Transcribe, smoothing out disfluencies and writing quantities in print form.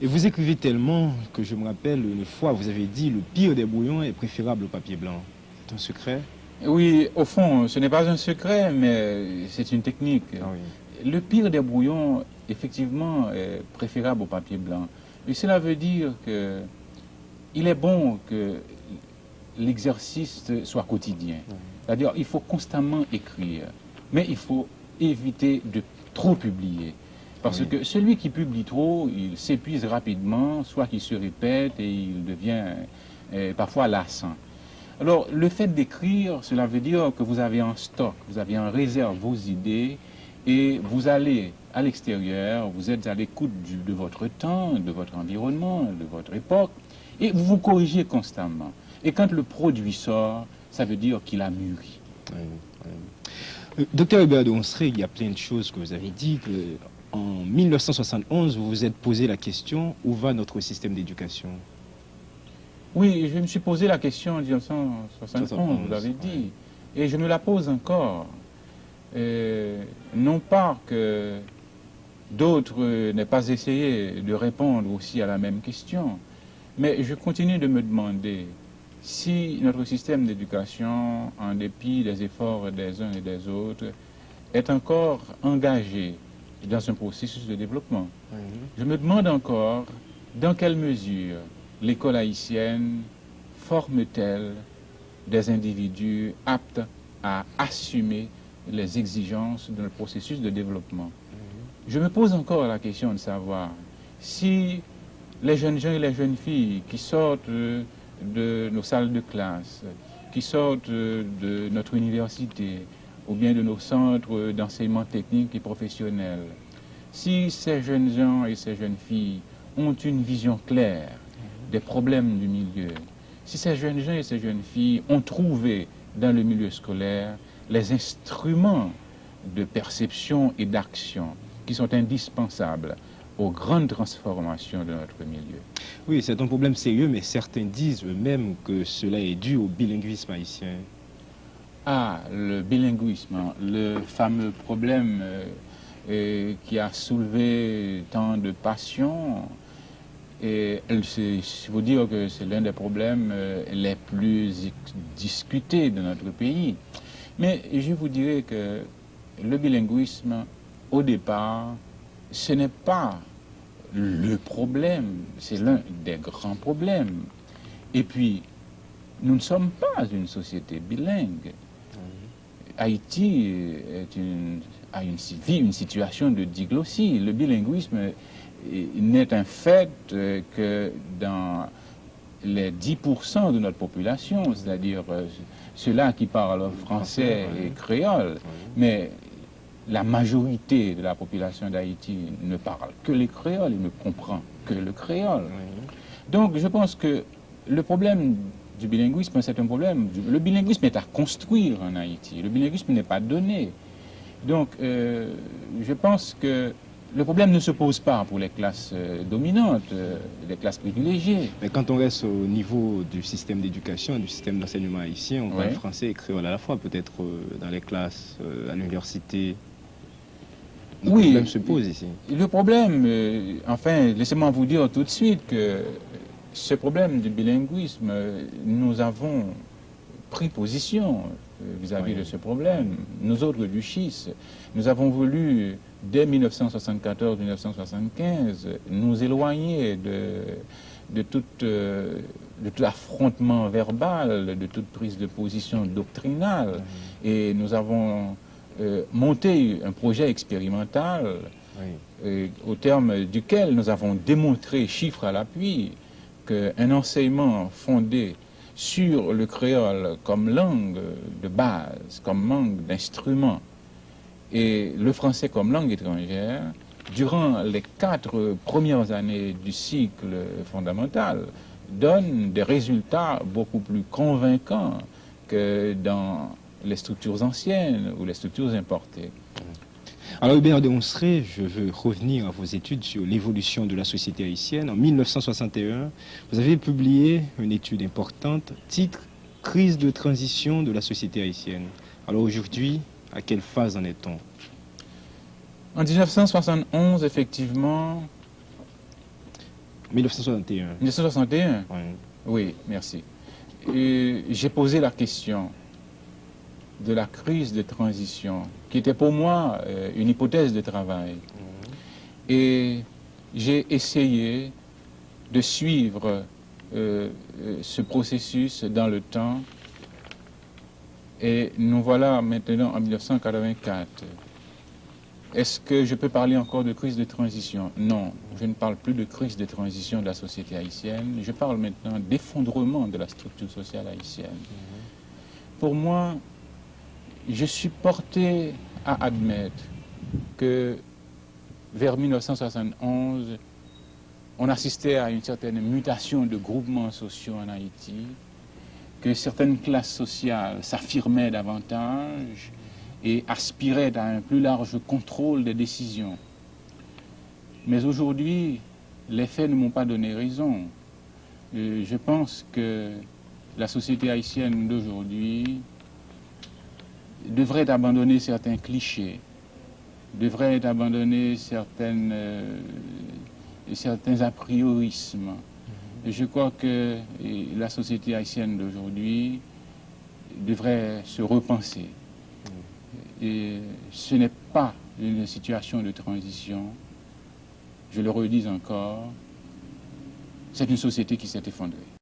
Et vous écrivez tellement que je me rappelle une fois, vous avez dit le pire des brouillons est préférable au papier blanc. C'est un secret? Oui, au fond, ce n'est pas un secret, mais c'est une technique. Ah oui. Le pire des brouillons, effectivement, est préférable au papier blanc. Et cela veut dire que il est bon que l'exercice soit quotidien. C'est-à-dire, il faut constamment écrire, mais il faut éviter de trop publier. Parce que celui qui publie trop, il s'épuise rapidement, soit qu'il se répète et il devient parfois lassant. Alors, le fait d'écrire, cela veut dire que vous avez en stock, vous avez en réserve vos idées et vous allez à l'extérieur, vous êtes à l'écoute de votre temps, de votre environnement, de votre époque, et vous vous corrigez constamment. Et quand le produit sort, ça veut dire qu'il a mûri. Docteur Hubert de Onsré, il y a plein de choses que vous avez dit. En 1971, vous vous êtes posé la question, où va notre système d'éducation? Oui, je me suis posé la question en 1971, vous l'avez dit, et je me la pose encore. Non pas que d'autres n'aient pas essayé de répondre aussi à la même question, mais je continue de me demander si notre système d'éducation, en dépit des efforts des uns et des autres, est encore engagé dans un processus de développement. Je me demande encore dans quelle mesure l'école haïtienne forme-t-elle des individus aptes à assumer les exigences de notre processus de développement. Je me pose encore la question de savoir si les jeunes gens et les jeunes filles qui sortent de nos salles de classe, qui sortent de notre université, ou bien de nos centres d'enseignement technique et professionnel, si ces jeunes gens et ces jeunes filles ont une vision claire des problèmes du milieu, si ces jeunes gens et ces jeunes filles ont trouvé dans le milieu scolaire les instruments de perception et d'action qui sont indispensables aux grandes transformations de notre milieu. Oui, c'est un problème sérieux, mais certains disent eux-mêmes que cela est dû au bilinguisme haïtien. Ah, le bilinguisme, le fameux problème qui a soulevé tant de passions. Et il faut dire que c'est l'un des problèmes les plus discutés de notre pays. Mais je vous dirais que le bilinguisme, au départ, ce n'est pas le problème, c'est l'un des grands problèmes. Et puis, nous ne sommes pas une société bilingue. Haïti vit une situation de diglossie. Le bilinguisme n'est un fait que dans les 10% de notre population, c'est-à-dire ceux-là qui parlent français et créole, mais la majorité de la population d'Haïti ne parle que les créoles et ne comprend que le créole. Donc je pense que le problème du bilinguisme, c'est un problème. Le bilinguisme est à construire en Haïti. Le bilinguisme n'est pas donné. Donc je pense que le problème ne se pose pas pour les classes dominantes, les classes privilégiées. Mais quand on reste au niveau du système d'éducation, du système d'enseignement haïtien, on parle français et créole à la fois, peut-être dans les classes, à l'université. Le problème se pose ici. Le problème, enfin, laissez-moi vous dire tout de suite que ce problème du bilinguisme, nous avons pris position vis-à-vis de ce problème. Nous autres du CHIS, nous avons voulu, dès 1974-1975, nous éloigner de tout affrontement verbal, de toute prise de position doctrinale. Et nous avons monté un projet expérimental au terme duquel nous avons démontré, chiffres à l'appui, qu'un enseignement fondé sur le créole comme langue de base, comme langue d'instrument, et le français comme langue étrangère, durant les 4 premières années du cycle fondamental, donne des résultats beaucoup plus convaincants que dans les structures anciennes ou les structures importées. Alors Hubert de Onsré, je veux revenir à vos études sur l'évolution de la société haïtienne. En 1961, vous avez publié une étude importante, titre « Crise de transition de la société haïtienne ». Alors aujourd'hui, à quelle phase en est-on? En 1971, effectivement, 1961. 1961? Oui. Oui, merci. J'ai posé la question de la crise de transition, qui était pour moi une hypothèse de travail. Et j'ai essayé de suivre ce processus dans le temps. Et nous voilà maintenant en 1984. Est-ce que je peux parler encore de crise de transition? Non, je ne parle plus de crise de transition de la société haïtienne. Je parle maintenant d'effondrement de la structure sociale haïtienne. Pour moi, je suis porté à admettre que vers 1971, on assistait à une certaine mutation de groupements sociaux en Haïti, que certaines classes sociales s'affirmaient davantage et aspiraient à un plus large contrôle des décisions. Mais aujourd'hui, les faits ne m'ont pas donné raison. Je pense que la société haïtienne d'aujourd'hui devrait abandonner certains clichés, devrait abandonner certains a priorismes. Je crois que la société haïtienne d'aujourd'hui devrait se repenser. Et ce n'est pas une situation de transition, je le redis encore, c'est une société qui s'est effondrée.